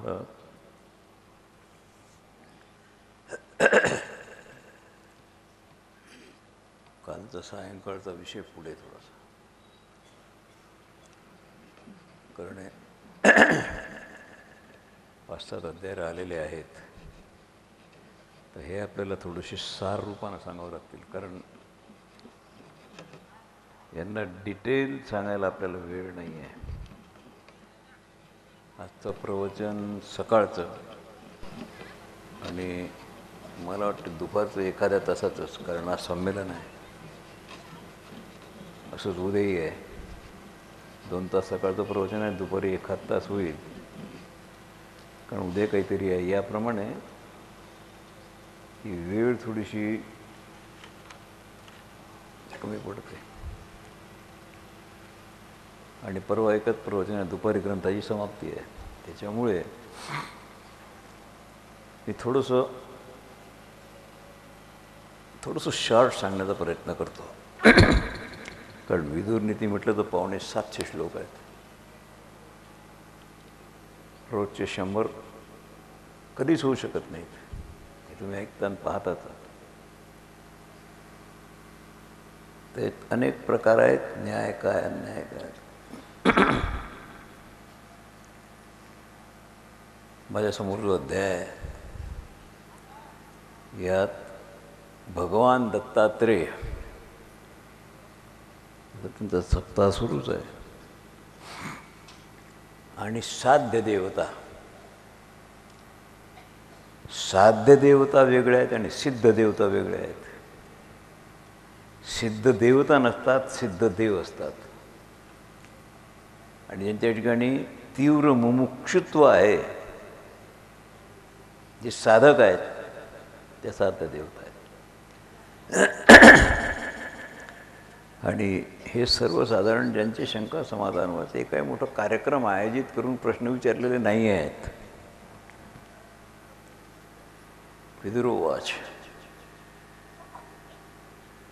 महाराज, कालचा सायंकाळचा विषय पुढे थोडासा करणे 5-7 अध्याय आलेले आहेत. तर हे आपल्याला थोडीशी सार रूपानं सांगावं लागतील, कारण यांना डिटेल सांगायला आपल्याला वेळ नाही आहे. आजचं प्रवचन सकाळचं आणि मला वाटतं दुपारचं एखाद्या तासाचंच, कारण आज संमेलन आहे. असंच उद्याही आहे. 2 तास सकाळचं प्रवचन आहे, दुपारी 1 तास होईल, कारण उद्या काहीतरी आहे. याप्रमाणे ही वेळ थोडीशी कमी पडते. आणि परवा एकच प्रवचन आहे, दुपारी ग्रंथाची समाप्ती आहे. त्याच्यामुळे मी थोडंसं शॉर्ट सांगण्याचा प्रयत्न करतो. कारण विदुर नीती म्हटलं तर 750 श्लोक आहेत. रोजचे 100 कधीच होऊ शकत नाहीत. हे तुम्ही ऐकताना पाहतात. ते अनेक प्रकार आहेत. न्याय काय, अन्याय काय. माझ्यासमोर जो अध्याय आहे, यात भगवान दत्तात्रेय, त्यांचा सप्ताह सुरूच आहे, आणि साध्य देवता वेगळ्या आहेत आणि सिद्ध देवता वेगळ्या आहेत. सिद्ध देवता नसतात, सिद्ध देव असतात. आणि ज्यांच्या ठिकाणी तीव्र मुमुक्षुत्व आहे, जे साधक आहेत, ते साध्य देवता आहेत. आणि हे सर्वसाधारण ज्यांचे शंका समाधान होते, ते काही मोठं कार्यक्रम आयोजित करून प्रश्न विचारलेले नाही आहेत. विदुरोवाच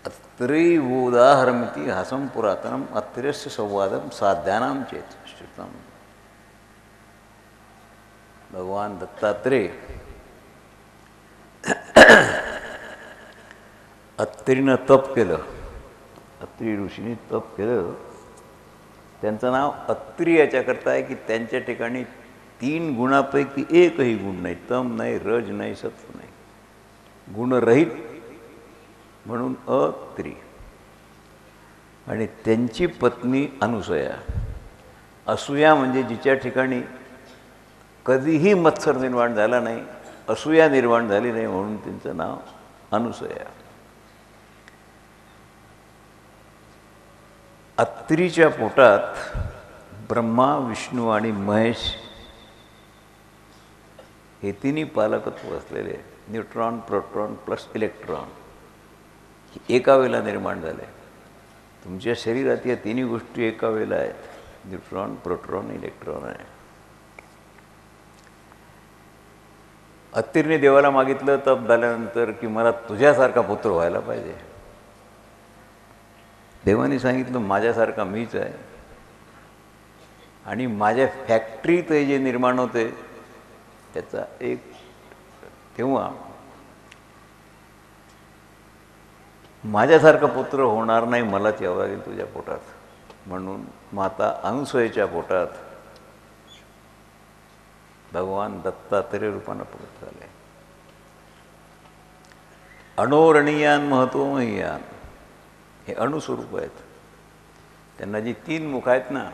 अत्रेवोदाहरमिति हासं पुरातनम अत्रेस्य संवादम साध्यानां चेत श्रुतम. भगवान दत्तात्रेय अत्रीनं तप केलं. अत्री ऋषींनी तप केलं. त्यांचं नाव अत्री याच्याकरता आहे की त्यांच्या ठिकाणी 3 गुणापैकी एकही गुण नाही. तम नाही, रज नाही, सत्व नाही, गुणरहित, म्हणून अत्री. आणि त्यांची पत्नी अनुसूया. असूया म्हणजे जिच्या ठिकाणी कधीही मत्सर निर्माण झाला नाही, असूया निर्माण झाली नाही, म्हणून त्यांचं नाव अनुसूया. अत्रीच्या पोटात ब्रह्मा, विष्णू आणि महेश हे 3 पालकत्व असलेले न्यूट्रॉन, प्रोटॉन प्लस इलेक्ट्रॉन एका वेळेला निर्माण झाले. तुमच्या शरीरात या 3 गोष्टी एका वेळेला आहेत. न्यूट्रॉन, प्रोटॉन, इलेक्ट्रॉन आहे. अत्रीने देवाला मागितलं तप झाल्यानंतर की मला तुझ्यासारखा पुत्र व्हायला पाहिजे. देवाने सांगितलं माझ्यासारखा मीच आहे. आणि माझ्या फॅक्टरीत जे निर्माण होते त्याचा एक, तेव्हा माझ्यासारखा पुत्र होणार नाही, मलाच यावं लागेल तुझ्या पोटात. म्हणून माता अनुसूयेच्या पोटात भगवान दत्तात्रेय रूपानं प्रकट झाले. अणोरणीयान महत्वमहीयान हे अणुस्वरूप आहेत. त्यांना जी 3 मुख आहेत ना,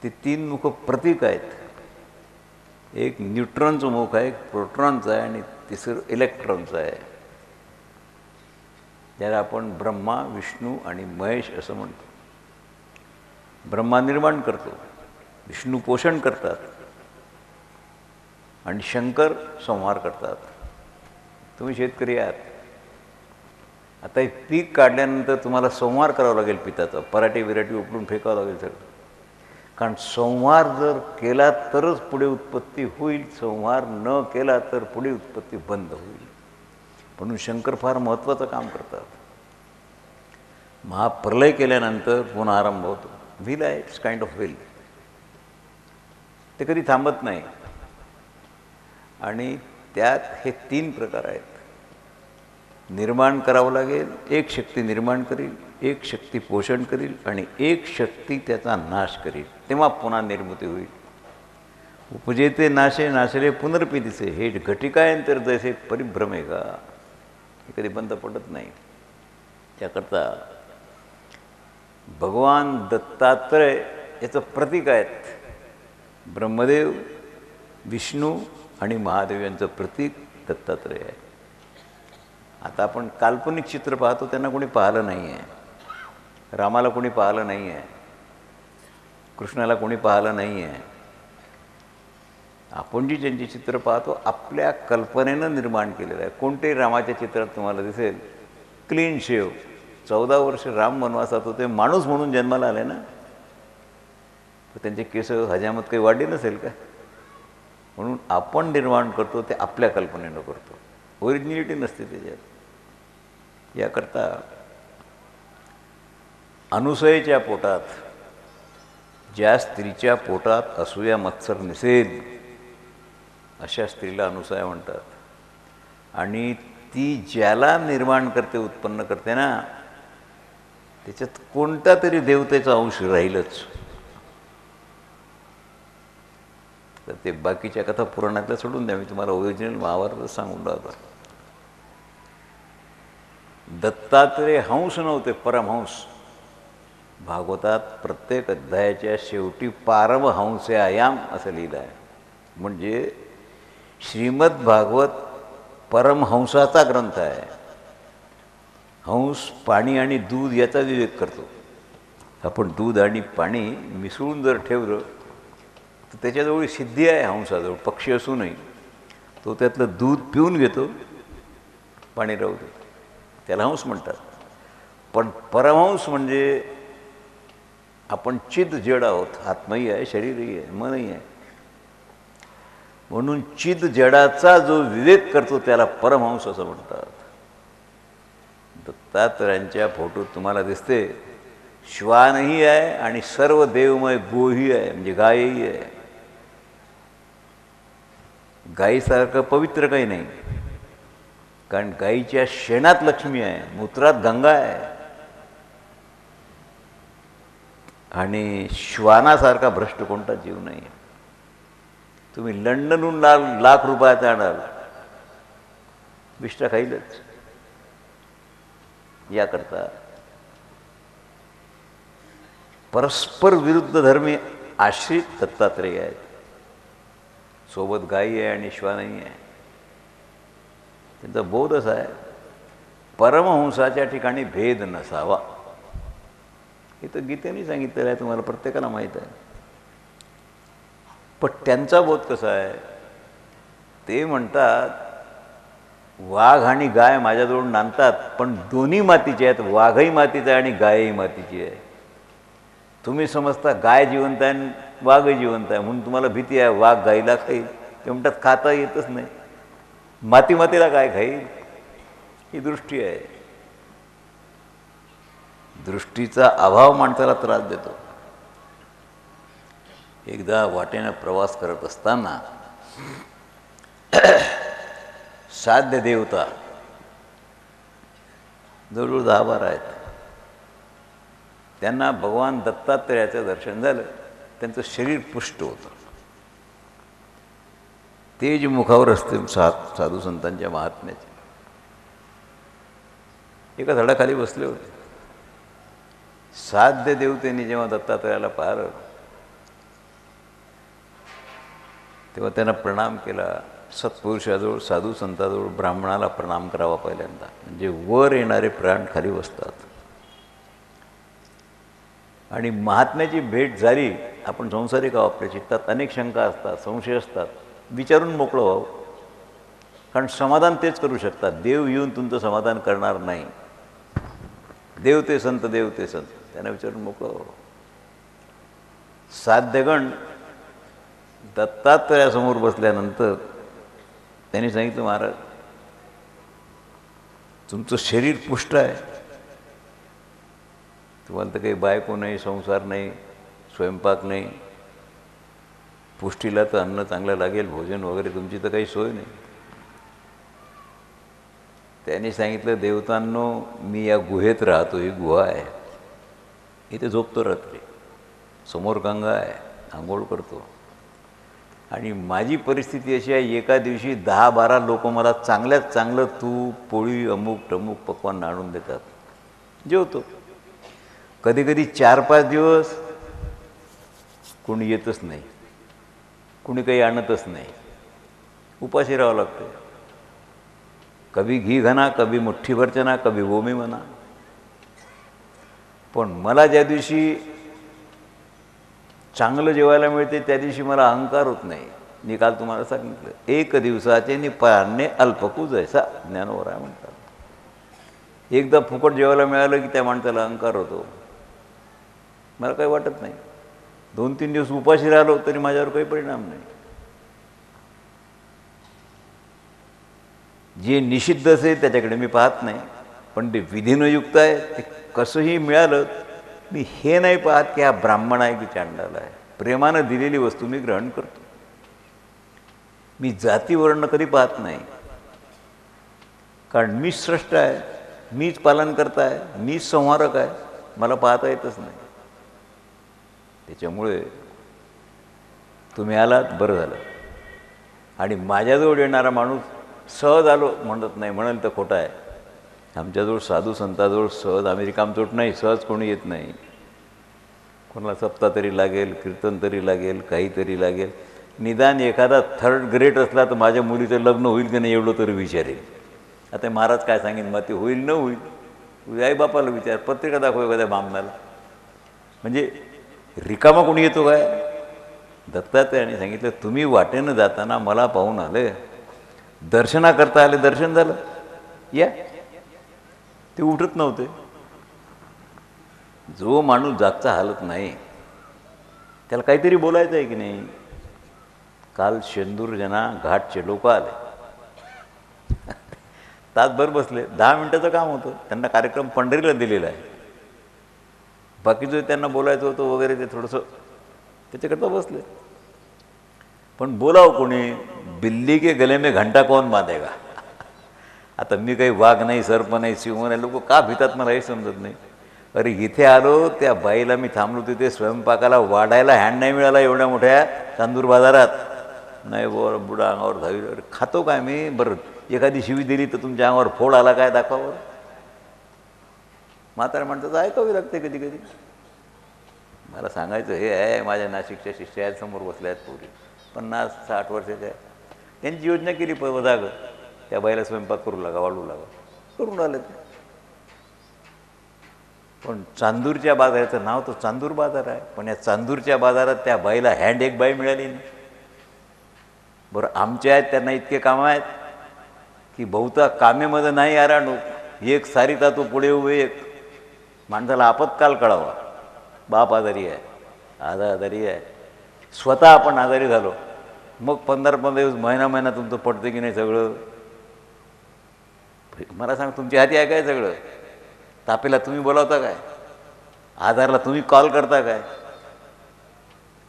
ती 3 मुख प्रतीक आहेत. एक न्यूट्रॉनचं मुख आहे, एक प्रोटॉनचं आहे, आणि तिसरं इलेक्ट्रॉनचं आहे, ज्याला आपण ब्रह्मा, विष्णू आणि महेश असं म्हणतो. ब्रह्मा निर्माण करतो, विष्णू पोषण करतात, आणि शंकर संहार करतात. तुम्ही शेतकरी आहात. आता हे पीक काढल्यानंतर तुम्हाला संहार करावा लागेल पिकाचा. पराठी बिराठी उपडून फेकावं लागेल सगळं. कारण संहार जर केला तरच पुढे उत्पत्ती होईल, संहार न केला तर पुढे उत्पत्ती बंद होईल. म्हणून शंकर फार महत्त्वाचं काम करतात. महाप्रलय केल्यानंतर पुन्हा आरंभ होतो. व्हील आहे, इट्स काइंड ऑफ व्हील. ते कधी थांबत नाही. आणि त्यात हे 3 प्रकार आहेत. निर्माण करावं लागेल, एक शक्ती निर्माण करील, एक शक्ती पोषण करील आणि एक शक्ती त्याचा नाश करील, तेव्हा पुन्हा निर्मिती होईल. उपजेते नाशे नाशले पुनर्पिदिसे, हे घटिकायंतर जैसे परिभ्रम आहे का, हे कधी बंद पडत नाही. त्याकरता भगवान दत्तात्रय याचं प्रतीक आहेत. ब्रह्मदेव, विष्णू आणि महादेव यांचं प्रतीक दत्तात्रय आहे. आता आपण काल्पनिक चित्र पाहतो, त्यांना कोणी पाहिलं नाही आहे. रामाला कोणी पाहिलं नाही आहे, कृष्णाला कोणी पाहिलं नाही आहे. आपण जी ज्यांची चित्र पाहतो आपल्या कल्पनेनं निर्माण केलेलं आहे. कोणतेही रामाच्या चित्रात तुम्हाला दिसेल क्लीन शेव, 14 वर्ष राम वनवासात होते, माणूस म्हणून जन्माला आले ना, तर त्यांचे केस हजामत काही वाढली नसेल का. म्हणून आपण निर्माण करतो ते आपल्या कल्पनेनं करतो, ओरिजिनॅलिटी नसते त्याच्यात. याकरता अनुसयेच्या पोटात, ज्या स्त्रीच्या पोटात असूया मत्सर नसेल अशा स्त्रीला अनुसया म्हणतात. आणि ती ज्याला निर्माण करते, उत्पन्न करते ना, त्याच्यात कोणता तरी देवतेचा अंश राहीलच. तर ते बाकीच्या कथा पुराणातल्या सोडून द्या, मी तुम्हाला ओरिजिनल महाभारतच सांगून राहतो. दत्तात्रय हंस नव्हते, परमहंस. भागवतात प्रत्येक अध्यायाच्या शेवटी पारमहंस्यायाम असं लिहिलं आहे. म्हणजे श्रीमद भागवत परमहंसाचा ग्रंथ आहे. हंस पाणी आणि दूध याचा विवेक करतो. आपण दूध आणि पाणी मिसळून जर ठेवलं तर त्याच्याजवळ सिद्धी आहे. हंसाजवळ पक्षी असूनही तो त्यातलं दूध पिऊन घेतो, पाणी राहू देतो, त्याला हंस म्हणतात. पण परमहंस म्हणजे आपण चिद जड आहोत, आत्माही आहे, शरीरही आहे, मनही आहे. म्हणून चिद जडाचा जो विवेक करतो त्याला परमहंस असं म्हणतात. दत्तात्रयांच्या फोटोत तुम्हाला दिसते श्वानही आहे आणि सर्व देवमय गोही आहे, म्हणजे गायही आहे. गायीसारखं पवित्र काही नाही, कारण गायीच्या शेणात लक्ष्मी आहे, मूत्रात गंगा आहे. आणि श्वानासारखा भ्रष्ट कोणता जीव नाही. तुम्ही लंडनहून लाख रुपयाचा आणाल, विष्ठा खाईलच. याकरता परस्पर विरुद्ध धर्मी आश्रित दत्तात्रेय आहेत. सोबत गायी आहे आणि श्वानही आहे. त्यांचा बोध असा आहे, परमहंसाच्या ठिकाणी भेद नसावा. हे तर गीतेने सांगितलेलं आहे, तुम्हाला प्रत्येकाला माहीत आहे. पण त्यांचा बोध कसा आहे, ते म्हणतात वाघ आणि गाय माझ्याजवळ नांदतात, पण दोन्ही मातीचे आहेत. वाघही मातीचा आहे आणि गायही मातीची आहे. तुम्ही समजता गाय जिवंत आहे आणि वाघही जिवंत आहे, म्हणून तुम्हाला भीती आहे वाघ गायीला खाईल. ते म्हणतात खाता येतच नाही, माती मातीला काय खाईल. ही दृष्टी आहे. दृष्टीचा अभाव माणसाला त्रास देतो. एकदा वाटेनं प्रवास करत असताना साध्य देवता जवळजवळ 10-12 आहेत. त्यांना भगवान दत्तात्रयाचं दर्शन झालं. त्यांचं शरीर पुष्ट होतं. तेज मुखावर असते साधू संतांच्या महात्म्याचे. एका झाडाखाली बसले होते. साध्य देवतेने जेव्हा दत्तात्रयाला पाहिलं तेव्हा त्यांना प्रणाम केला. सत्पुरुषाजवळ, साधू संताजवळ ब्राह्मणाला प्रणाम करावा पहिल्यांदा, म्हणजे वर येणारे प्राण खाली बसतात. आणि महात्म्याची भेट झाली, आपण संसारिक आहोत, आपल्या चित्तात अनेक शंका असतात, संशय असतात, विचारून मोकळं व्हावं. कारण समाधान तेच करू शकतात. देव येऊन तुमचं समाधान करणार नाही. देव ते संत, देव ते संत, त्यांना विचारून मोकळं व्हावं. साध्यगण दत्तात्रयासमोर बसल्यानंतर त्यांनी सांगितलं, महाराज तुमचं शरीर पुष्ट आहे, तुम्हाला तर काही बायको नाही, संसार नाही, स्वयंपाक नाही, पुष्टीला तर अन्न चांगलं लागेल, भोजन वगैरे तुमची तर काही सोय नाही. त्याने सांगितलं, देवतांनो मी या गुहेत राहतो, ही गुहा आहे, इथे झोपतो रात्री, समोर गंगा आहे, आंघोळ करतो. आणि माझी परिस्थिती अशी आहे, एका दिवशी 10-12 लोक मला चांगल्यात चांगलं तूप, पोळी, अमुक टमुक पक्वान्न आणून देतात, जेवतो. कधी कधी 4-5 दिवस कोणी येतच नाही, कोणी काही आणतच नाही, उपाशी राहावं लागतं. कभी घी घना, कभी मुठ्ठीभर चना, कभी वोमी म्हणा. पण मला ज्या दिवशी चांगलं जेवायला मिळते त्या दिवशी मला अहंकार होत नाही. मी काल तुम्हाला सांगितलं, 1 दिवसाचे निपारणे अल्पकू जैसा ज्ञानोबराय म्हणतात. एकदा फुकट जेवायला मिळालं की त्या माणसाला अहंकार होतो. मला काही वाटत नाही, 2-3 दिवस उपाशी राहिलो तरी माझ्यावर काही परिणाम नाही. जे निषिद्ध असेल त्याच्याकडे मी पाहत नाही, पण ते विधीनं युक्त आहे ते कसंही मिळालं, मी हे नाही पाहत की हा ब्राह्मण आहे की चांडाल आहे. प्रेमानं दिलेली वस्तू मी ग्रहण करतो. मी जातीवर्ण कधी पाहत नाही, कारण मीच स्रष्टा आहे, मीच पालन करता आहे, मीच संहारक आहे, मला पाहता येतच नाही. त्याच्यामुळे तुम्ही आलात बरं झालं. आणि माझ्याजवळ येणारा माणूस सहज आलो म्हणत नाही, म्हणाल तर खोटं आहे. आमच्याजवळ साधू संताजवळ सहज आम्ही रिकामचोट नाही, सहज कोणी येत नाही. कोणाला सप्ताह तरी लागेल, कीर्तन तरी लागेल, काहीतरी लागेल. निदान एखादा 3rd ग्रेड असला तर माझ्या मुलीचं लग्न होईल की नाही एवढं तरी विचारेल. आता महाराज काय सांगेन, मग ते होईल न होईल, आई बापाला विचार, पत्रिका दाखव एखाद्या बामणाला. म्हणजे रिकामा कोणी येतो काय? दत्तात्रयाने सांगितलं, तुम्ही वाटेनं जाताना मला पाहून आले, दर्शना करता आले, दर्शन झालं, या. ते उठत नव्हते. जो माणूस जागचा हालत नाही त्याला काहीतरी बोलायचं आहे की नाही. काल शेंदूरजना घाटचे लोक आले, तासभर बसले, 10 मिनिटाचं काम होतं. त्यांना कार्यक्रम पंढरीला दिलेला आहे, बाकीचं त्यांना बोलायचं होतं वगैरे, ते थोडंसं त्याच्याकरता बसले. पण बोलाव कोणी? बिल्ली के गले में घंटा कौन बांधेगा. आता मी काही वाघ नाही, सर्प नाही, सिंह नाही, लोक का भितात मला हे समजत नाही. अरे इथे आलो, त्या बाईला मी थांबलो तिथे स्वयंपाकाला वाढायला हँड नाही मिळाला एवढ्या मोठ्या चांदूर बाजारात. नाही बोर बुडा अंगावर धावी. अरे खातो काय मी? बरं एखादी शिवी दिली तर तुमच्या अंगावर फोड आला काय दाखवावर. म्हातारा म्हणतात ऐकावी लागते कधी कधी. मला सांगायचं हे आहे, माझ्या नाशिकच्या शिष्य आहेत, समोर बसल्या आहेत पोरी 50-60 वर्षाच्या. त्यांची योजना केली वदाग, त्या बाईला स्वयंपाक करू लागा, वाढू लागा, करून आले ते. पण चांदूरच्या बाजाराचं नाव तर चांदूर बाजार आहे, पण या चांदूरच्या बाजारात त्या बाईला हँड एक बाई मिळाली नाही. बरं आमच्या आहेत त्यांना इतके कामं आहेत की बहुता कामेमध्ये नाही आराणू, एक सारिता तो पुढे उभे, एक माणसाला आपत्काल कळावा. बाप आजारी आहे, आजारी आहे, स्वतः आपण आजारी झालो, मग 15-15 दिवस महिना तुमचं पडते की नाही सगळं. मला सांग, तुमच्या हाती आहे काय सगळं? तापेला तुम्ही बोलावता काय? आजारला तुम्ही कॉल करता काय?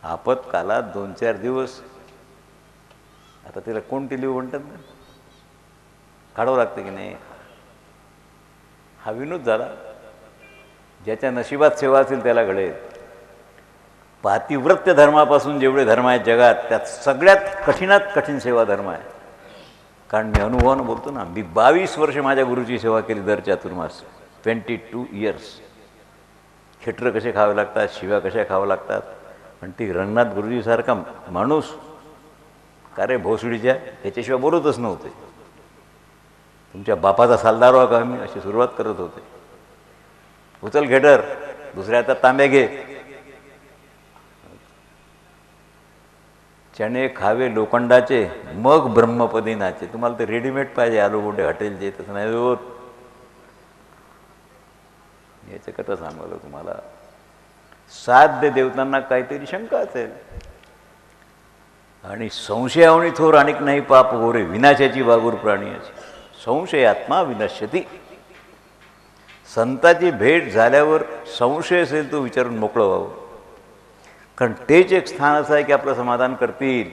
आपत्कालात 2-4 दिवस आता तिला कोणती लिहू म्हणतात ना, काढावं लागतं की नाही. हा विनोद झाला. ज्याच्या नशिबात सेवा असेल त्याला घडेल. पातिव्रत्य धर्मापासून जेवढे धर्म आहेत जगात, त्यात सगळ्यात कठीणात कठीण सेवा धर्म आहे. कारण मी अनुभवानं बोलतो ना, मी 22 वर्ष माझ्या गुरुची सेवा केली दर चातुर्मास, 22 इयर्स. खेटर कसे खावे लागतात, शिव्या कशा खावं लागतात. आणि ती रंगनाथ गुरुजीसारखा माणूस का रे भोसडीच्या त्याच्याशिवाय बोलतच नव्हते. तुमच्या बापाचा सालदार व्हा का मी, अशी सुरुवात करत होते. उचल खेटर, दुसऱ्या हातात तांब्या घे. चणे खावे लोखंडाचे, मग ब्रह्मपदी नाचे. तुम्हाला ते रेडीमेड पाहिजे आलू मोठे हॉटेलचे, तसं नाही होत. याचं कसं सांगलं तुम्हाला. साध्य देवतांना काहीतरी शंका असेल, आणि संशयावणी थोर अनेक नाही पाप गोरे, विनाशाची वागूर प्राणीयाची. संशयात्मा विनश्यती. संताची भेट झाल्यावर संशय असेल तो विचारून मोकळं व्हावं. कारण तेच एक स्थान असं आहे की आपलं समाधान करतील.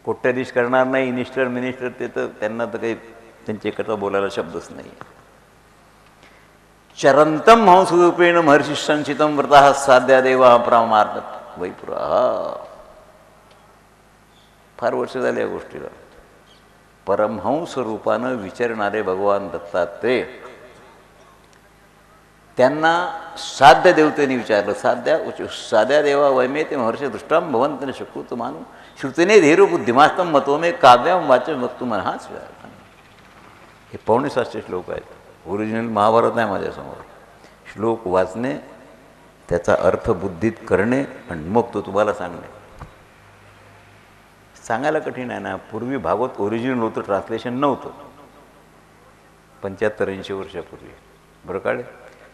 कोट्याधीश करणार नाही, मिनिस्टर ते तर त्यांना तर काही त्यांच्याकरता बोलायला शब्दच नाही. चरंतम हंसरूपेण महर्षी संचितम व्रता साध्या देवा प्रमार्थ वैपुरा. फार वर्ष झाले या गोष्टीला. परमहंस रूपानं विचारणारे भगवान दत्तात्रेय, त्यांना साध्य देवतेने विचारलं. साध्या देवा वैमे ते महर्षी दृष्टाम भवंतने शकृत मानू श्रुतीने धीर बुद्धिमास्तम मतोमे काव्यम वाचन वक्तू मन. हाच हे 5.7 श्लोक आहेत. ओरिजिनल महाभारत नाही माझ्यासमोर. श्लोक वाचणे, त्याचा अर्थ बुद्धीत करणे आणि मग तो तुम्हाला सांगणे. सांगायला कठीण आहे ना. पूर्वी भागवत ओरिजिनल होतं, ट्रान्सलेशन नव्हतं. 75-80 वर्षापूर्वी बरं काळे.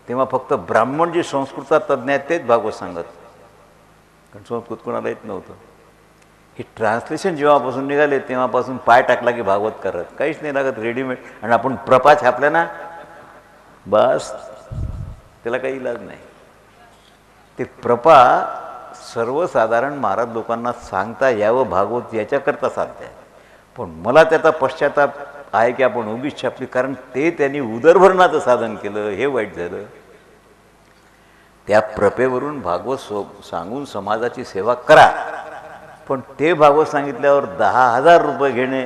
तेव्हा फक्त ब्राह्मण जे संस्कृतात तज्ज्ञ आहेत तेच भागवत सांगत, कारण संस्कृत कोणाला येत नव्हतं. हे ट्रान्सलेशन जेव्हापासून निघाले तेव्हापासून पाय टाकला की भागवत करत. काहीच नाही लागत, रेडीमेड. आणि आपण प्रपा छापल्या ना, बस त्याला काही इलाज नाही. ते प्रपा सर्वसाधारण महाराज लोकांना सांगता यावं भागवत याच्याकरता साध्य आहे. पण मला त्याचा पश्चाताप आहे की आपण उगीच छापली, कारण ते त्यांनी उदरभरणाचं साधन केलं, हे वाईट झालं. त्या प्रपेवरून भागवत सांगून समाजाची सेवा करा, पण ते भागवत सांगितल्यावर 10,000 रुपये घेणे,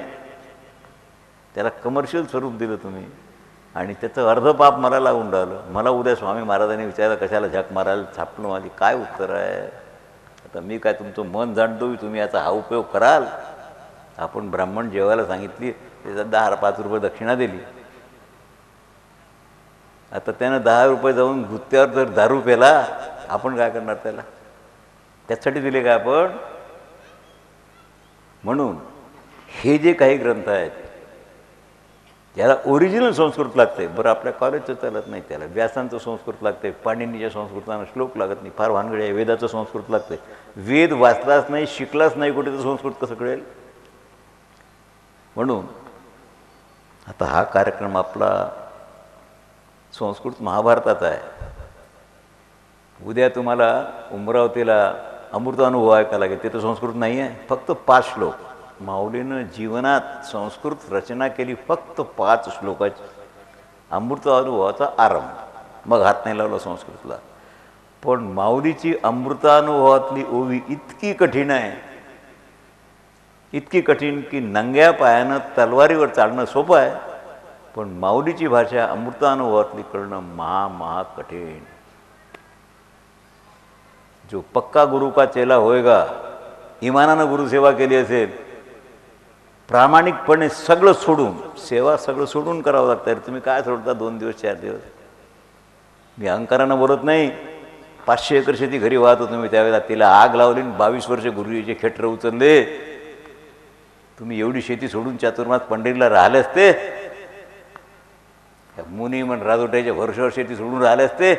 त्याला कमर्शियल स्वरूप दिलं तुम्ही. आणि त्याचं अर्ध पाप मला लागून राहिलं. मला उद्या स्वामी महाराजांनी विचारलं कशाला झक मारायला छापलं, माझी काय उत्तर आहे? आता मी काय तुमचं मन जाणतो, तुम्ही याचा हा उपयोग कराल. आपण ब्राह्मण जेवायला सांगितली, त्याचा 10-5 रुपये दक्षिणा दिली. आता त्यानं 10 रुपये जाऊन गुत्त्यावर जर दारू प्याला, आपण काय करणार त्याला? त्यासाठी दिले का आपण? म्हणून हे जे काही ग्रंथ आहेत याला ओरिजिनल संस्कृत लागते. बरं आपल्या कॉलेजचं चालत नाही, त्याला व्यासांचं संस्कृत लागते, पाणिनीच्या संस्कृतानं श्लोक लागत नाही, फार भानगड आहे. वेदाचं संस्कृत लागते. वेद वाचलाच नाही, शिकलाच नाही कुठे, तर संस्कृत कसं कळेल? म्हणून आता हा कार्यक्रम आपला संस्कृत महाभारताचा आहे. उद्या तुम्हाला अमरावतीला अमृतानुभव ऐकायला लागेल. तिथं संस्कृत नाही आहे, फक्त 5 श्लोक. माऊलीनं जीवनात संस्कृत रचना केली फक्त 5 श्लोकाची. अमृतानुभवाचा आरंभ, मग हात नाही लावला संस्कृतला. पण माऊलीची अमृतानुभवातली ओवी इतकी कठीण आहे, इतकी कठीण की नंग्या पायानं तलवारीवर चालणं सोपं आहे, पण माऊलीची भाषा अमृतानुभवातली करणं महा कठीण. जो पक्का गुरु का चेला होएगा, इमानानं गुरुसेवा केली असेल, प्रामाणिकपणे सगळं सोडून, सेवा सगळं सोडून करावं लागतं. तुम्ही काय सोडता 2 दिवस 4 दिवस? मी अहंकारानं बोलत नाही. 500 एकर शेती घरी वाहत होतो मी त्यावेळेला. तिला आग लावली, 22 वर्ष गुरुजीचे खेटर उचलले. तुम्ही एवढी शेती सोडून चातुर्मास पंढरीला राहिले असते, मुनी म्हण राजोट्याच्या भरोश्यावर शेती सोडून राहिले असते.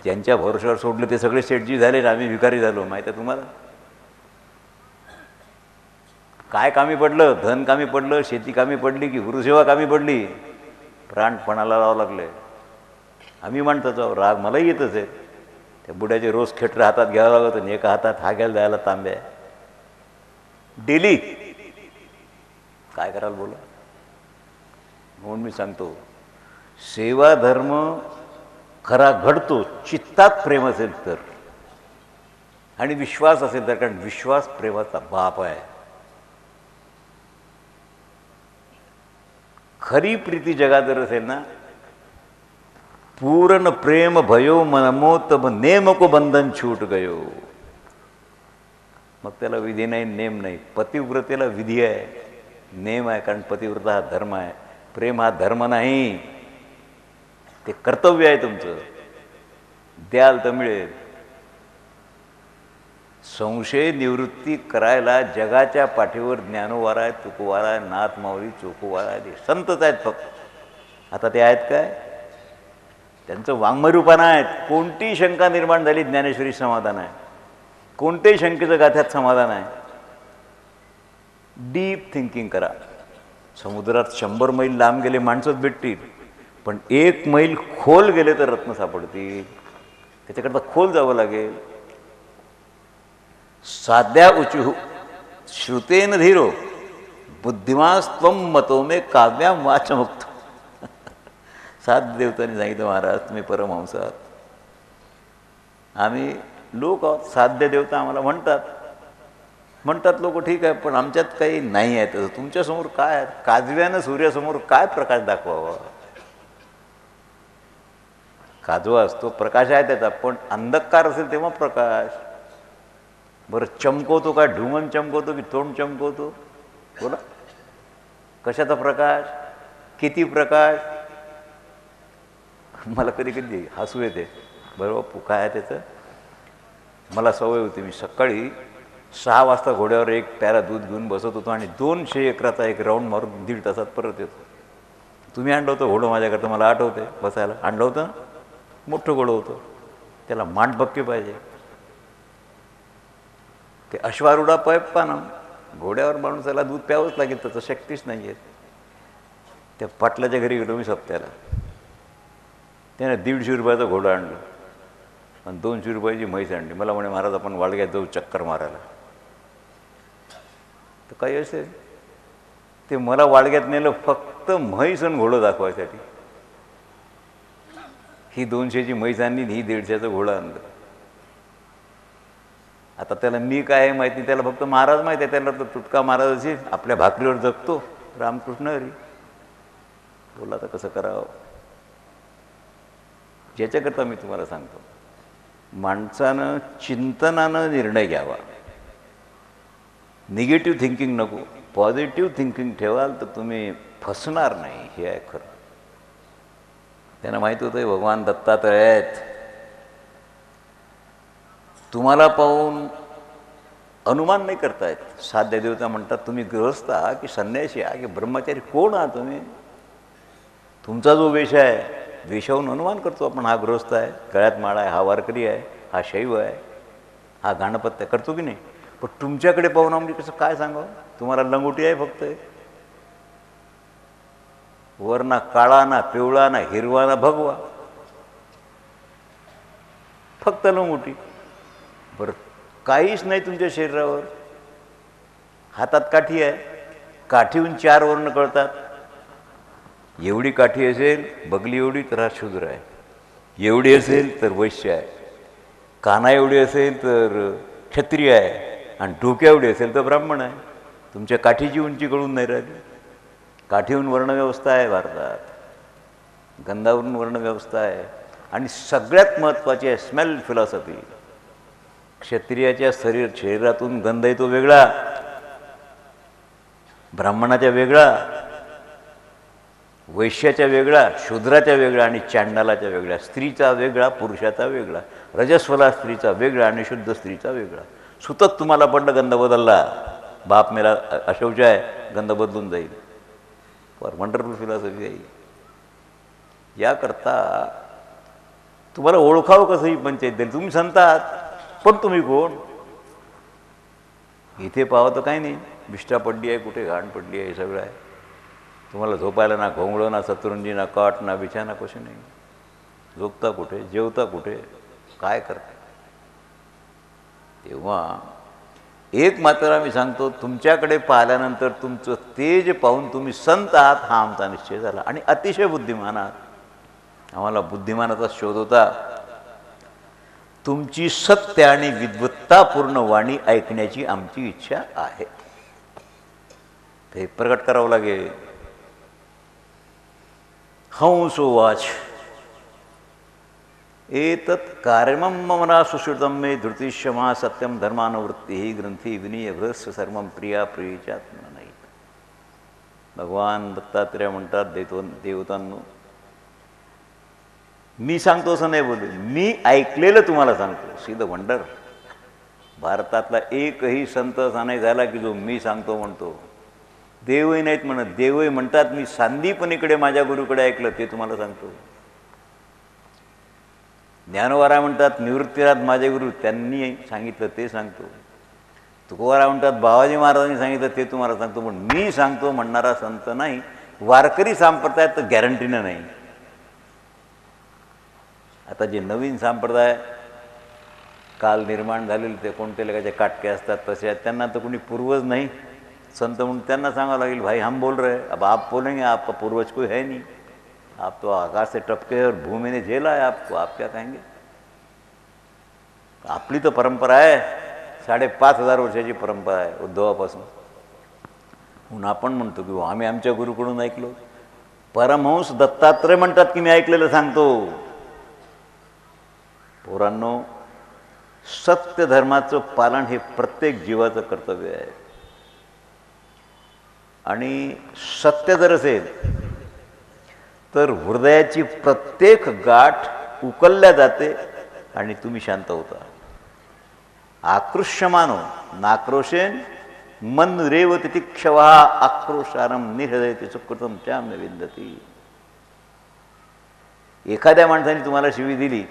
ज्यांच्या भरोश्यावर सोडलं ते सगळे शेठजी झाले, आम्ही भिकारी झालो. माहीत आहे तुम्हाला? काय कामी पडलं? धन कामी पडलं, शेती कामी पडली की गुरुसेवा कामी पडली? प्राणपणाला लावावं लागले. आम्ही म्हणतो जाऊ, राग मलाही येतच आहे. त्या बुड्याचे रोज खेटर हातात घ्यावं लागत, आणि एका हातात हा घ्यायला जायला तांब्या डेली. काय कराल बोला? म्हणून मी सांगतो, सेवा धर्म खरा घडतो चित्तात प्रेम असेल तर, आणि विश्वास असेल तर. कारण विश्वास प्रेमाचा बाप आहे. खरी प्रीती जगात जर असेल ना, पूर्ण प्रेम भयो मनमो तब नेम को बंधन छूट गयो. मग त्याला विधी नाही, नेम नाही. पतिव्रतेला विधी आहे, नेम आहे, कारण पतिव्रता हा धर्म आहे. प्रेम हा धर्म नाही, ते कर्तव्य आहे तुमचं. द्याल तर मिळेल. संशय निवृत्ती करायला जगाच्या पाठीवर ज्ञानोवारा आहे, तुकोवारा आहे, नाथ माऊली चोखोवारा आहे, संतच आहेत फक्त. आता ते आहेत काय? त्यांचं वाङ्मय रूपानं आहेत. कोणतीही शंका निर्माण झाली, ज्ञानेश्वरी समाधान आहे. कोणत्याही शंकेचं गाथ्यात समाधान आहे. डीप थिंकिंग करा. समुद्रात 100 मैल लांब गेले माणसंच भेटतील, पण 1 मैल खोल गेले तर रत्न सापडतील. त्याच्याकरता खोल जावं लागेल. साध्या उचुः श्रुतेन धीरो बुद्धिमास्त्वं मतो मे काव्याम वाचमुक्त. साध्य देवतांनी सांगितलं, महाराज तुम्ही परमहंस आहात, आम्ही लोक आहोत, साध्य देवता आम्हाला म्हणतात लोक, ठीक आहे, पण आमच्यात काही नाही आहे तसं. तुमच्यासमोर काय आहे? काजव्यानं सूर्यासमोर काय प्रकाश दाखवावा? काजवा असतो, प्रकाश आहे त्याचा, पण अंधकार असेल तेव्हा प्रकाश. बरं चमकवतो काय? ढुंगण चमकवतो की तोंड चमकवतो? बोला, कशाचा प्रकाश? किती प्रकाश? मला कधी कधी हसू येते. बरं बापू, काय आहे त्याचं? मला सवय होती, मी सकाळी 6 वाजता घोड्यावर एक प्यारा दूध घेऊन बसत होतो आणि 200 एकराचा एक राऊंड मारून 1.5 तासात परत येतो. तुम्ही आणलं होतं घोडं माझ्याकरता, मला आठवते, बसायला आणलं होतं. मोठं घोडं होतं, त्याला मांडबक्के पाहिजे. ते अश्वारूढा पयप्पानम, घोड्यावर माणसाला दूध प्यावंच लागेल, त्याचं शक्तीच नाही आहे. त्या पाटलाच्या घरी गेलो मी सप्त्याला, त्याने 150 रुपयाचं घोडं आणलं आणि 200 रुपयाची म्हैस आणली. मला म्हणे, महाराज आपण वाळग्यात जाऊ चक्कर मारायला. तर काही असेल ते मला वाळग्यात नेलं फक्त म्हैस आणि घोडं दाखवायसाठी. ही 200ची म्हैस आणली, ही 150चं घोडं आणलं. आता त्याला मी काय माहिती, त्याला फक्त महाराज माहिती आहे. त्याला तर तुटका महाराज असेल, आपल्या भाकरीवर जगतो, रामकृष्ण हरी. बोला तर कसं करावं? ज्याच्याकरता मी तुम्हाला सांगतो, माणसानं चिंतनानं निर्णय घ्यावा. निगेटिव्ह थिंकिंग नको, पॉझिटिव्ह थिंकिंग ठेवाल तर तुम्ही फसणार नाही. हे आहे खरं. त्यांना माहीत होतं भगवान दत्तात्रय आहेत. तुम्हाला पाहून अनुमान नाही करतायत. साध्य देवता म्हणतात, तुम्ही गृहस्थ आहात की संन्यासी आहात की ब्रह्मचारी, कोण आहात तुम्ही? तुमचा जो वेश आहे, वेशावरून अनुमान करतो आपण, हा गृहस्थ आहे, गळ्यात माळा आहे, हा वारकरी आहे, हा शैव आहे, हा गाणपत्य करतो की नाही? पण तुमच्याकडे पाहून म्हणजे कसं काय सांगावं? तुम्हाला लंगोटी आहे फक्त, वर ना काळा ना पिवळा ना हिरवा ना भगवा, फक्त लंगोटी. बरं काहीच नाही तुमच्या शरीरावर. हातात काठी आहे, काठीहून 4 वर्ण कळतात. एवढी काठी असेल बगली एवढी तर हा शूद्र आहे, एवढी असेल तर वैश्य आहे, काना एवढी असेल तर क्षत्रिय आहे, आणि डोक्या एवढी असेल तर ब्राह्मण आहे. तुमच्या काठीची उंची कळून नाही राहिली. काठीहून वर्णव्यवस्था आहे भारतात, गंधावरून वर्णव्यवस्था आहे, आणि सगळ्यात महत्त्वाची आहे स्मेल फिलॉसॉफी. क्षत्रियाच्या शरीरातून गंध येतो वेगळा, ब्राह्मणाच्या वेगळा, वैश्याच्या वेगळा, शूद्राच्या वेगळा आणि चांडालाच्या वेगळा. स्त्रीचा वेगळा, पुरुषाचा वेगळा, रजस्वला स्त्रीचा वेगळा आणि शुद्ध स्त्रीचा वेगळा. सुतत तुम्हाला पडलं गंध बदलला, बाप मेला अशौच आहे, गंध बदलून जाईल. फॉर वंडरफुल फिलॉसॉफी आहे. याकरता तुम्हाला ओळखावं कसं ही पंचायत देईल. तुम्ही संत आहात, पण तुम्ही कोण? इथे पाहावं तर काही नाही, बिष्टा पडली आहे, कुठे घाण पडली आहे, हे सगळं आहे. तुम्हाला झोपायला ना घोंगडं ना सतरंजी ना काट ना बिछाना कशी नाही. झोपता कुठे, जेवता कुठे, काय करता? तेव्हा एक मात्र आम्ही सांगतो, तुमच्याकडे पाहिल्यानंतर तुमचं तेज पाहून तुम्ही संत आहात हा आमचा निश्चय झाला, आणि अतिशय बुद्धिमान आहात. आम्हाला बुद्धिमानाचा शोध होता. तुमची सत्य आणि विद्वत्तापूर्ण वाणी ऐकण्याची आमची इच्छा आहे. ते प्रकट करावं लागेल. हंसोवाच एतत् कार्यमं ममना सुश्रुतं मे धृतिष्यमा सत्यम धर्मानुवृत्ती ही ग्रंथी विनीय भ्रस्य सर्वं प्रिया प्रियेच्यात्म नाही. भगवान दत्तात्रेय म्हणतात देवतांनो, मी सांगतो असं नाही बोलू, मी ऐकलेलं तुम्हाला सांगतो. See the wonder. भारतातला एकही संत असा नाही झाला की जो मी सांगतो म्हणतो. देवही नाहीत म्हणत, देवही म्हणतात मी सांदीपणीकडे माझ्या गुरुकडे ऐकलं ते तुम्हाला सांगतो. ज्ञानोबाराय म्हणतात निवृत्तीनाथ माझे गुरु त्यांनी सांगितलं ते सांगतो. तुकोबाराय म्हणतात बाबाजी महाराजांनी सांगितलं ते तुम्हाला सांगतो. पण मी सांगतो म्हणणारा संत नाही. वारकरी संप्रदाय तर गॅरंटीनं नाही. आता जे नवीन संप्रदाय काल निर्माण झालेले ते कोणते लगाचे काटके असतात तसे आहेत, त्यांना तर कोणी पूर्वज नाही संत म्हणून त्यांना सांगावं लागेल भाई हम बोल रहे हैं, अब आप बोलेंगे आपका पूर्वज कोई है नहीं, आप तो आकाश से टपके और भूमि ने झेला है आपको, आप क्या कहेंगे. आपली तर परंपरा आहे, 5,500 वर्षाची परंपरा आहे उद्धवापासून. म्हणून आपण म्हणतो की आम्ही आमच्या गुरुकडून ऐकलो. परमहंस दत्तात्रय म्हणतात की मी ऐकलेलं सांगतो. पोरांनो, सत्य धर्माचं पालन हे प्रत्येक जीवाचं कर्तव्य आहे. आणि सत्य जर असेल तर हृदयाची प्रत्येक गाठ उकलल्या जाते आणि तुम्ही शांत होता. आकृष्यमानो नाक्रोशेन मन रेव तितिक्षवा आक्रोशारम निहृदयते सुकृतम चाम न विंदती. एखाद्या माणसाने तुम्हाला शिवी दिली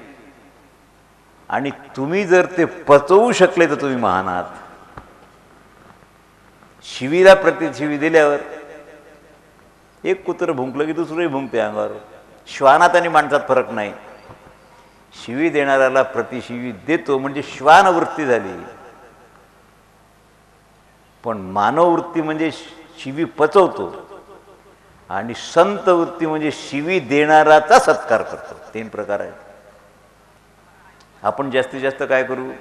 आणि तुम्ही जर ते पचवू शकले तर तुम्ही महान आहात. शिवीला शिवी दिल्यावर एक कुत्र भुंकलं की दुसरंही भुंकते अंगावर. श्वानात आणि माणसात फरक नाही. शिवी देणाऱ्याला प्रतिशिवी देतो म्हणजे श्वानवृत्ती झाली. पण मानववृत्ती म्हणजे शिवी पचवतो आणि संत वृत्ती म्हणजे शिवी देणाराचा सत्कार करतो. 3 प्रकार आहेत. आपण जास्तीत जास्त काय करू,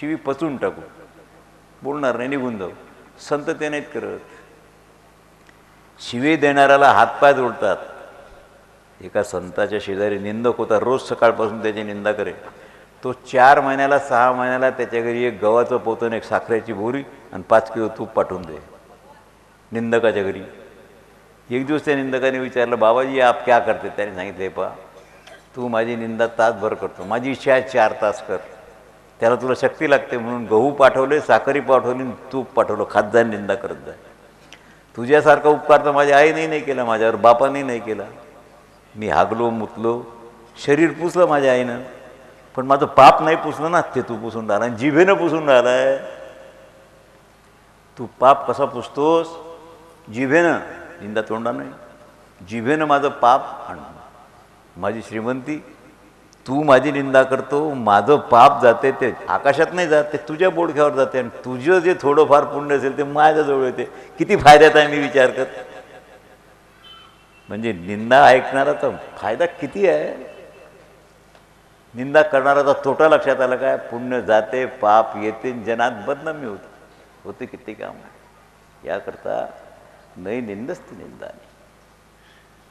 शिवी पचवून टाकू, बोलणार नाही, निघून जाऊ. संत ते नाहीत करत. शिवी देणाऱ्याला हातपाय जोडतात. एका संताच्या शेजारी निंदक होता, रोज सकाळपासून त्याची निंदा करे. तो 4 महिन्याला 6 महिन्याला त्याच्या घरी एक गव्हाचं पोतं, एक साखरेची बोरी आणि 5 किलो तूप पाठवून दे निंदकाच्या घरी. एक दिवस त्या निंदकाने विचारलं, बाबाजी आप क्या करते. त्याने सांगितले, पा तू माझी निंदा तासभर करतो, माझी इच्छा आहे 4 तास कर. त्याला तुला शक्ती लागते म्हणून गहू पाठवले, साखरी पाठवली, तूप पाठवलं, खात जा, निंदा करत जा. तुझ्यासारखा उपकार तर माझ्या आईने नाही केला, माझ्यावर बापाने नाही केला. मी हागलो, मुतलो, शरीर पुसलं माझ्या आईनं, पण माझं पाप नाही पुसलं ना, ते तू पुसून राहिला. जिभेनं पुसून राहिलाय. तू पाप कसा पुसतोस? जिभेनं. निंदा तोंडा नाही, जिभेनं माझं पाप आण. माझी श्रीमंती, तू माझी निंदा करतो, माझं पाप जाते ते आकाशात नाही जात, ते तुझ्या बोडख्यावर जाते. आणि तुझं जे थोडंफार पुण्य असेल ते माझ्याजवळ येते. किती फायद्यात आहे मी विचार कर. म्हणजे निंदा ऐकणाराचा फायदा किती आहे, निंदा करणाराचा तोटा लक्षात आला काय? पुण्य जाते, पाप येते, जनात बदनामी होते किती काम आहे. याकरता नाही निंदस्ती निंदा.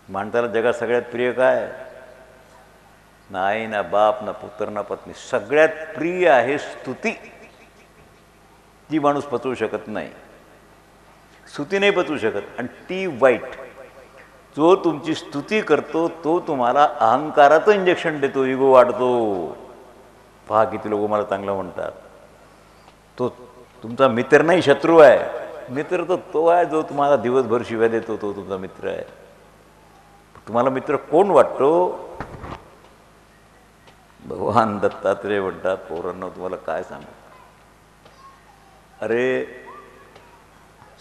माणसाला जगात सगळ्यात प्रिय काय? ना आई, ना बाप, ना पुत्र, ना पत्नी. सगळ्यात प्रिय आहे स्तुती. जी माणूस पचवू शकत नाही, स्तुती नाही पचवू शकत. आणि ती वाईट. जो तुमची स्तुती करतो तो तुम्हाला अहंकाराचं इंजेक्शन देतो, इगो वाढतो. पहा किती लोक मला चांगलं म्हणतात. तो तुमचा मित्र नाही, शत्रू आहे. मित्र तो आहे जो तुम्हाला दिवसभर शिव्या देतो, तो तुमचा मित्र आहे. तुम्हाला मित्र कोण वाटतो? भगवान दत्तात्रेय म्हणतात, पोरांना तुम्हाला काय सांगू, अरे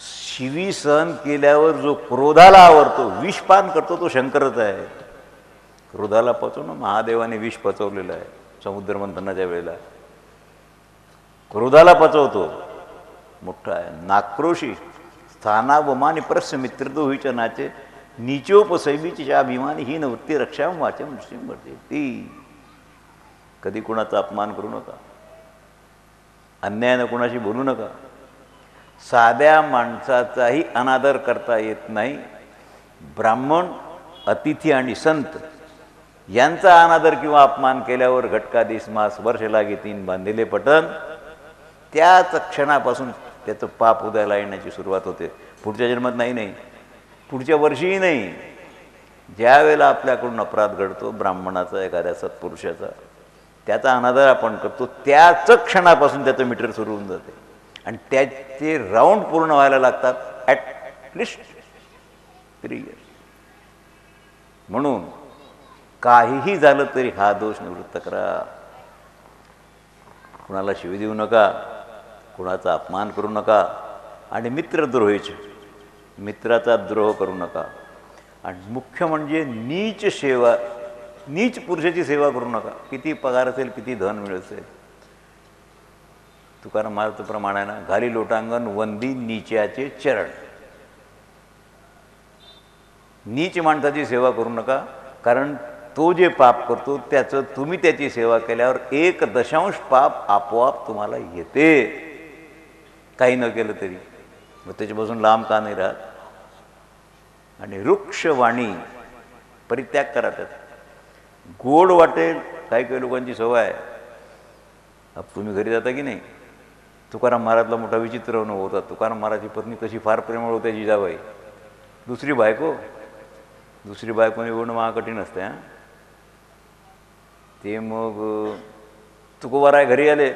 शिवी सहन केल्यावर जो क्रोधाला आवरतो, विषपान करतो, तो शंकरच आहे. क्रोधाला पचवणं, महादेवाने विष पचवलेलं आहे समुद्र मंथनाच्या वेळेला. क्रोधाला पचवतो, मोठा आहे. नाक्रोशी स्थानावमानी प्रस्य मित्रदो होईच्या नाचे नीचोपसैमीची अभिमानी ही नवृत्ती रक्षा वाचम भरते. ती कधी कुणाचा अपमान करू नका, अन्यायानं कुणाशी बोलू नका. साध्या माणसाचाही अनादर करता येत नाही. ब्राह्मण, अतिथी आणि संत यांचा अनादर किंवा अपमान केल्यावर घटकादिस मास वर्ष लागे 3 बांधिले पटन. त्याच क्षणापासून त्याचं पाप उदयाला येण्याची सुरुवात होते. पुढच्या जन्मात नाही, पुढच्या वर्षीही नाही. ज्या वेळेला आपल्याकडून अपराध घडतो ब्राह्मणाचा, एखाद्या सत्पुरुषाचा, त्याचा अनादर आपण करतो, त्याच क्षणापासून त्याचं मीटर सुरू होऊन जाते. आणि त्याचे राऊंड पूर्ण व्हायला लागतात ॲटलिस्ट 3 इयर्स. म्हणून काहीही झालं तरी हा दोष निवृत्त करा. कुणाला शिवी देऊ नका, कुणाचा अपमान करू नका. आणि मित्रद्रोहीचे, मित्राचा द्रोह करू नका. आणि मुख्य म्हणजे नीच सेवा, नीच पुरुषाची सेवा करू नका. किती पगार असेल, किती धन मिळत असेल, तुकाराम महाराजचं प्रमाण आहे ना, घाली लोटांगण वंदी नीचाचे चरण. नीच माणसाची सेवा करू नका, कारण तो जे पाप करतो त्याचं तुम्ही त्याची सेवा केल्यावर 1.0 पाप आपोआप तुम्हाला येते, काही न केलं तरी. मग त्याच्यापासून लांब का नाही राहत. आणि वृक्षवाणी परित्याग करा. त्यात गोड वाटेल, काही काही लोकांची सवय आहे. अब तुम्ही घरी जाता की नाही, तुकाराम महाराजला मोठा विचित्र अनुभव होता. तुकाराम महाराजची पत्नी कशी फार प्रेमळ होते, जिजाबाई. दुसरी बायको निवडणं महाकठीण असते. हां, ते मग तुकोबाराय घरी आले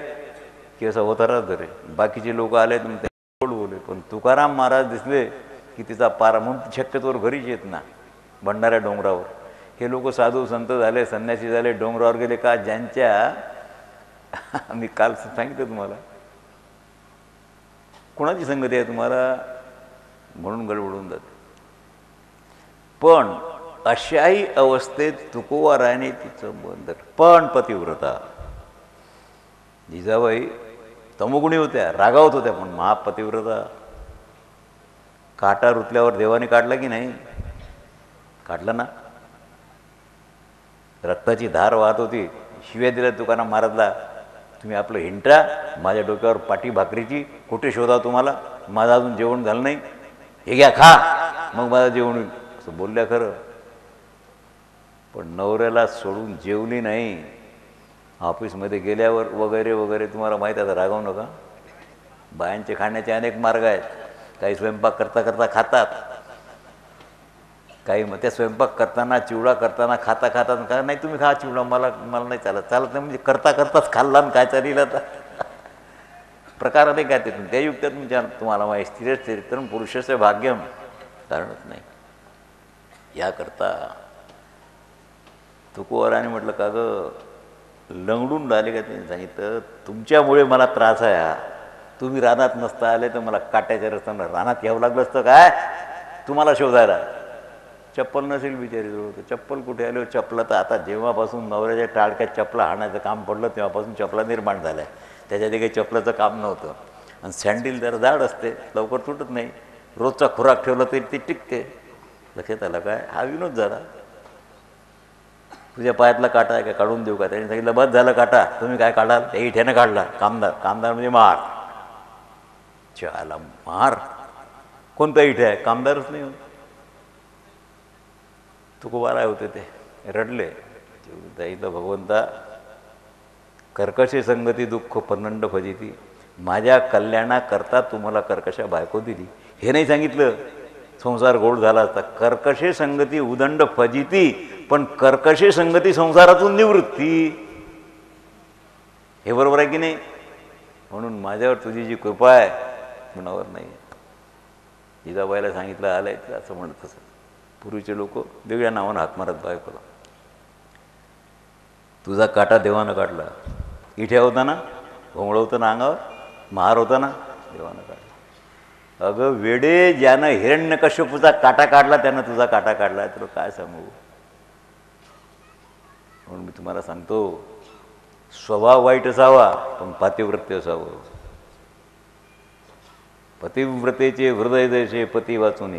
की असा होताराच धरे. बाकीचे लोक आले तर ते गोड बोलले, पण तुकाराम महाराज दिसले की तिचा पारा. म्हणून शक्यतोवर घरीच येत ना, भंडाऱ्या डोंगरावर. हे लोक साधू संत झाले, संन्यासी झाले, डोंगरावर गेले का, ज्यांच्या मी काल सांगितलं तुम्हाला कोणाची संगती आहे तुम्हाला, म्हणून गडबडून जाते. पण अशाही अवस्थेत तुकोबारायाने तिचं बंधन. पण पतिव्रता जिजाबाई तमोगुणी होत्या, रागावत होत्या, पण महापतिव्रता. काटा रुतल्यावर देवाने काढला की नाही, काढला ना. रक्ताची धार वाहत होती. शिव्या दिल्या तुकाराम महाराजला, तुम्ही आपलं हिंटा, माझ्या डोक्यावर पाटी भाकरीची, कुठे शोधा तुम्हाला, माझं अजून जेवण झालं नाही, हे घ्या खा, मग माझं जेवण होईल, असं बोलल्या खरं. पण नवऱ्याला सोडून जेवली नाही. ऑफिसमध्ये गेल्यावर वगैरे वगैरे. तुम्हाला माहीत आहे, रागावू नका. बायांचे खाण्याचे अनेक मार्ग आहेत. काही स्वयंपाक करता करता खातात, काही मग त्या स्वयंपाक करताना, चिवडा करताना खाता खातात. का नाही तुम्ही खा चिवडा, मला नाही चालत नाही, म्हणजे करता करताच खाल्ला आणि काय चालेल आता. प्रकार नाही काय ते. त्या युक्त्यात तुम्हाला माहिती स्थिर चरित्रम पुरुषाचं भाग्यम, कारणच नाही. याकरता तुकोबारायाने म्हटलं, का गं लंगडून राहिले का. त्यांनी सांगितलं, तुमच्यामुळे मला त्रास आहे. तुम्ही रानात नसता आले तर मला काट्याच्या रस्त्यानं रानात यावं लागलं असतं काय तुम्हाला शोधायला. चप्पल नसेल बिचारीजवळ, तर चप्पल कुठे आले. चपला तर आता जेव्हापासून नवऱ्याच्या टाळक्यात चपला हाणायचं काम पडलं तेव्हापासून चपला निर्माण झाल्या. त्याच्यात काही चपलाचं काम नव्हतं. आणि सँडल जरा जाड असते, लवकर तुटत नाही. रोजचा खुराक ठेवला तरी ते टिकते. लक्षात आलं काय. हा विनोद झाला. तुझ्या पायातला काटा आहे का, काढून देऊ का. त्याने सांगितलं, बस झालं काटा, तुम्ही काय काढाल. त्या इठ्यानं काढला. कामदार म्हणजे मार. चला मार, कोणता इठे आहे, कामदारच नाही. तुकोबाराय होते, ते रडले. इथं भगवंता कर्कशी संगती दुःख पनंड फजिती. माझ्या कल्याणाकरता तुम्हाला कर्कशा बायको दिली. हे नाही सांगितलं संसार गोड झाला असता. कर्कशे संगती उदंड फजिती, पण कर्कशे संगती संसारातून निवृत्ती. हे बरोबर आहे की नाही. म्हणून माझ्यावर तुझी जी कृपा आहे कुणावर नाही. जिजाबाईला सांगितलं आलंय असं म्हणत असं. पूर्वीचे लोक वेगळ्या नावानं हात मारत बायकोला. तुझा काटा देवानं काढला. इठ्या होता ना, भोंगळं होतं ना अंगावर, महार होता ना, देवानं काढला. अगं वेडे, ज्यानं हिरण्यकश्यपूचा काटा काढला त्यानं तुझा काटा काढला. तुला काय सांगू. म्हणून मी तुम्हाला सांगतो, स्वभाव वाईट असावा पण पातिव्रत्य असावं. पतिव्रतेचे हृदय जैसे पती वाचून